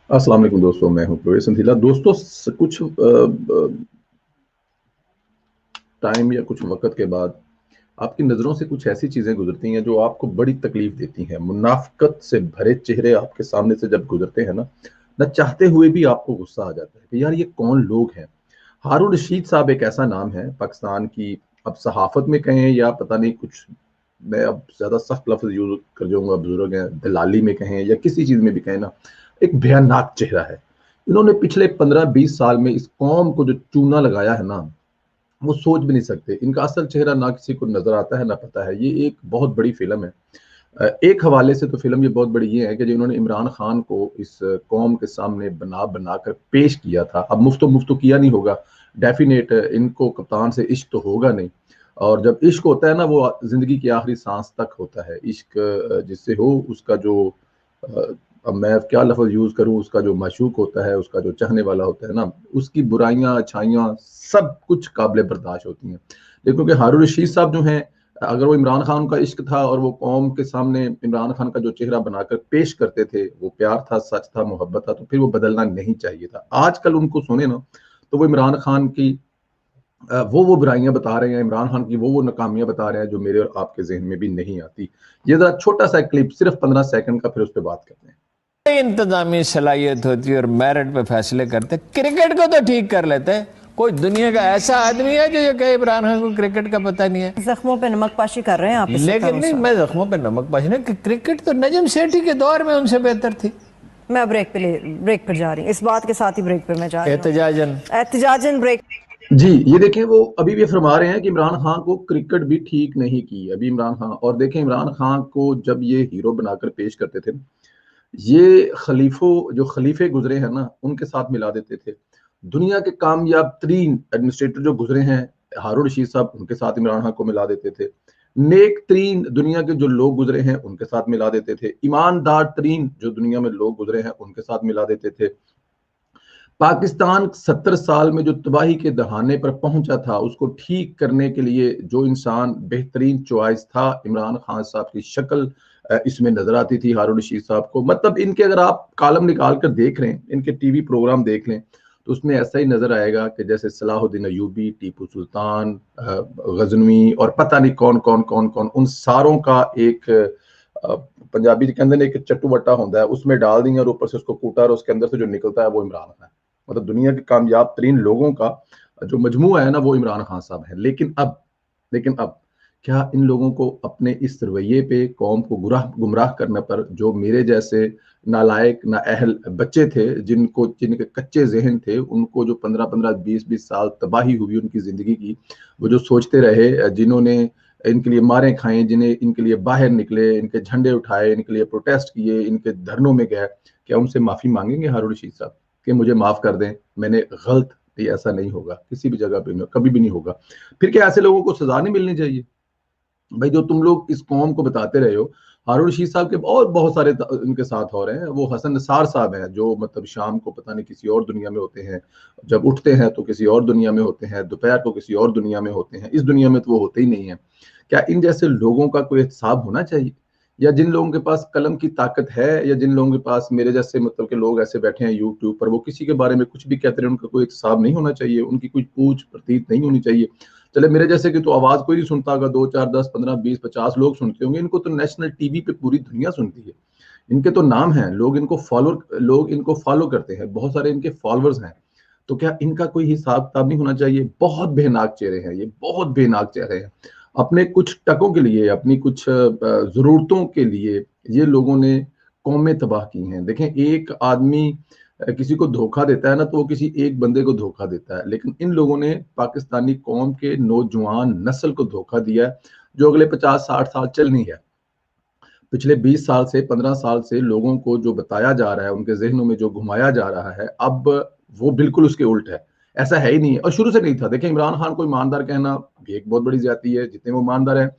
अस्सलाम वालेकुम दोस्तों, मैं हूं प्रवेश संधीला। दोस्तों कुछ टाइम या कुछ वक़्त के बाद आपकी नज़रों से कुछ ऐसी चीज़ें गुज़रती हैं जो आपको बड़ी तकलीफ़ देती हैं। मुनाफ़िक़त से भरे चेहरे आपके सामने से जब गुज़रते हैं ना चाहते हुए भी आपको गुस्सा आ जाता है कि यार ये कौन लोग हैं? हारून रशीद साहब एक ऐसा नाम है पाकिस्तान की, अब सहाफ़त में कहें या पता नहीं कुछ, मैं अब ज़्यादा सख्त लफ़्ज़ यूज़ कर जाऊँगा, बुज़ुर्ग हैं, दलाली में कहें या किसी चीज़ में भी कहें ना, एक भयानक चेहरा है। इन्होंने पिछले 15-20 साल में इस कौम को जो चूना लगाया है ना, वो सोच भी नहीं सकते। इनका असल चेहरा ना किसी को नज़र आता है, ना पता है। ये एक बहुत बड़ी फ़िल्म है। एक हवाले से तो फ़िल्म ये बहुत बड़ी ये है कि जो इन्होंने इमरान खान को इस कौम के सामने बना-बना कर पेश किया था। अब मुफ्तो-मुफ्तो किया नहीं होगा, डेफ़िनेट इनको कप्तान से इश्क तो होगा नहीं, और जब इश्क होता है ना, वो ज़िंदगी की आखिरी साँस तक होता है। इश्क जिससे हो उसका जो अ, अब मैं क्या लफ़्ज़ यूज़ करूँ, उसका जो माशूक होता है, उसका जो चाहने वाला होता है ना, उसकी बुराइयाँ, अच्छाइयाँ सब कुछ काबिल बर्दाश्त होती हैं। देखो कि हारून रशीद साहब जो हैं, अगर वो इमरान खान का इश्क था और वो कौम के सामने इमरान खान का जो चेहरा बनाकर पेश करते थे, वो प्यार था, सच था, मोहब्बत था, तो फिर वो बदलना नहीं चाहिए था। आजकल उनको सुने ना, तो वो इमरान खान की वो बुराइयाँ बता रहे हैं, इमरान खान की वो नाकामियाँ बता रहे हैं जो मेरे और आपके ज़हन में भी नहीं आती। ये ज़रा छोटा-सा क्लिप सिर्फ़ 15 सेकंड का, फिर उस पे बात करते हैं। इंतजामी सलाहियत होती है और मेरिट पे फैसले करते। क्रिकेट को तो ठीक कर लेते हैं। कोई दुनिया का ऐसा आदमी है जो ये कहे इमरान खान को क्रिकेट का पता नहीं है? जख्मों पे नमकपाशी कर रहे हैं आप इस वक्त लेकिन नहीं, हमेशा। मैं जख्मों पे नमक पाशी नहीं, कि क्रिकेट तो नजम सेठी के दौर में उनसे बेहतर थी। मैं ब्रेक पर जा रही हूँ, इस बात के साथ ही ब्रेक पर मैं जा रही हूँ। एहतजाजन। एहतजाजन ब्रेक। जी, ये देखें वो अभी भी फरमा रहे हैं कि इमरान खान को क्रिकेट भी ठीक नहीं की। अभी इमरान खान, और देखें इमरान खान को जब ये हीरो बनाकर पेश करते थे, ये जो खलीफे गुज़रे हैं ना, उनके साथ मिला देते थे। दुनिया के कामयाब तरीन एडमिनिस्ट्रेटर जो गुज़रे हैं, हारून रशीद साहब, उनके साथ इमरान खान को मिला देते थे। नेक तरीन दुनिया के जो लोग गुज़रे हैं, उनके साथ मिला देते थे। ईमानदार तरीन जो दुनिया में लोग गुज़रे हैं, उनके साथ मिला देते थे। पाकिस्तान 70 साल में जो तबाही के दहाने पर पहुंचा था, उसको ठीक करने के लिए जो इंसान बेहतरीन चॉइस था, इमरान खान साहब की शक्ल इसमें नजर आती थी हारून रशीद साहब को। मतलब इनके अगर आप कॉलम निकाल कर देख लें, इनके टीवी प्रोग्राम देख लें, तो उसमें ऐसा ही नजर आएगा कि जैसे सलाहुद्दीन अयूबी, टीपू सुल्तान, गजनवी और पता नहीं कौन कौन कौन कौन, उन सारों का एक पंजाबी के अंदर एक चट्टू बट्टा होता है, उसमें डाल दिया और ऊपर से उसको कूटा, और उसके अंदर से जो निकलता है वो इमरान खान है। मतलब दुनिया के कामयाब तरीन लोगों का जो मजमूआ है ना, वो इमरान खान साहब है। लेकिन अब क्या इन लोगों को अपने इस रवैये पे कौम को गुमराह करने पर, जो मेरे जैसे नालायक नाअहल बच्चे थे, जिनके कच्चे जहन थे, उनको जो 15-15 20-20 साल तबाही हुई उनकी जिंदगी की, वो जो सोचते रहे, जिन्होंने इनके लिए मारें खाएं, जिन्हें इनके लिए बाहर निकले, इनके झंडे उठाए, इनके लिए प्रोटेस्ट किए, इनके धरनों में गए, क्या उनसे माफी मांगेंगे हारून रशीद साहब कि मुझे माफ कर दें, मैंने गलत? ये ऐसा नहीं होगा, किसी भी जगह पे कभी भी नहीं होगा। फिर क्या ऐसे लोगों को सजा नहीं मिलनी चाहिए? भाई जो तुम लोग इस कौम को बताते रहे हो, हारून रशीद साहब के और बहुत सारे इनके साथ हो रहे हैं। वो हसन निसार साहब हैं जो मतलब शाम को पता नहीं किसी और दुनिया में होते हैं, जब उठते हैं तो किसी और दुनिया में होते हैं, दोपहर को किसी और दुनिया में होते हैं, इस दुनिया में तो वो होते ही नहीं है। क्या इन जैसे लोगों का कोई हिसाब होना चाहिए? या जिन लोगों के पास कलम की ताकत है, या जिन लोगों के पास मेरे जैसे मतलब के लोग ऐसे बैठे हैं यूट्यूब पर, वो किसी के बारे में कुछ भी कहते रहे, उनका कोई हिसाब नहीं होना चाहिए, उनकी कोई पूछ प्रतीत नहीं होनी चाहिए? चले मेरे जैसे कि तो आवाज कोई नहीं सुनता, अगर 2 4 10 15 20 50 लोग सुनते होंगे, इनको तो नेशनल टीवी पे पूरी दुनिया सुनती है। इनके तो नाम हैं, लोग इनको फॉलो करते हैं, बहुत सारे इनके फॉलोअर्स हैं। तो क्या इनका कोई हिसाब किताब नहीं होना चाहिए? बहुत बेनाक चेहरे हैं ये, बहुत बेनाक चेहरे हैं। अपने कुछ टकों के लिए, अपनी कुछ जरूरतों के लिए ये लोगों ने कौमें तबाह की हैं। देखें, एक आदमी किसी को धोखा देता है ना, तो वो किसी एक बंदे को धोखा देता है, लेकिन इन लोगों ने पाकिस्तानी कौम के नौजवान नस्ल को धोखा दिया है, जो अगले 50-60 साल चलनी है। पिछले 20 साल से, 15 साल से लोगों को जो बताया जा रहा है, उनके ज़हनों में जो घुमाया जा रहा है, अब वो बिल्कुल उसके उल्ट है। ऐसा है ही नहीं है, और शुरू से नहीं था। देखिए, इमरान खान को ईमानदार कहना भी एक बहुत बड़ी ज़्यादती है, जितने वो ईमानदार हैं।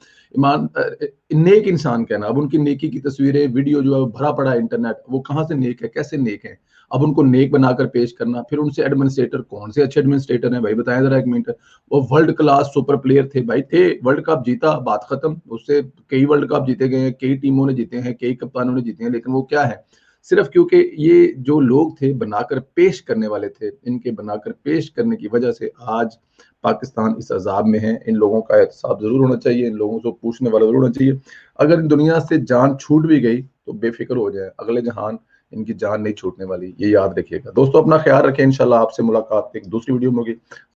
नेक इंसान कहना, अब उनकी नेकी की तस्वीरें, वीडियो जो है वो भरा पड़ा है इंटरनेट, वो कहाँ से नेक है, कैसे नेक है? अब उनको नेक बनाकर पेश करना, फिर उनसे एडमिनिस्ट्रेटर, कौन से अच्छे एडमिनिस्ट्रेटर हैं भाई, बताएं ज़रा 1 मिनट। वो वर्ल्ड क्लास सुपर प्लेयर थे भाई, थे, वर्ल्ड कप जीता, बात खत्म। उससे कई वर्ल्ड कप जीते गए हैं, कई टीमों ने जीते हैं, कई कप्तानों ने जीते हैं, लेकिन वो क्या है? सिर्फ क्योंकि ये जो लोग थे बनाकर पेश करने वाले थे, इनके बनाकर पेश करने की वजह से आज पाकिस्तान इस अजाब में है। इन लोगों का एहतसाब जरूर होना चाहिए, इन लोगों से पूछने वाला जरूर होना चाहिए। अगर दुनिया से जान छूट भी गई तो बेफिक्र हो जाए, अगले जहान इनकी जान नहीं छूटने वाली, ये याद रखिएगा। दोस्तों अपना ख्याल रखें, इंशाल्लाह आपसे मुलाकात एक दूसरी वीडियो में होगी।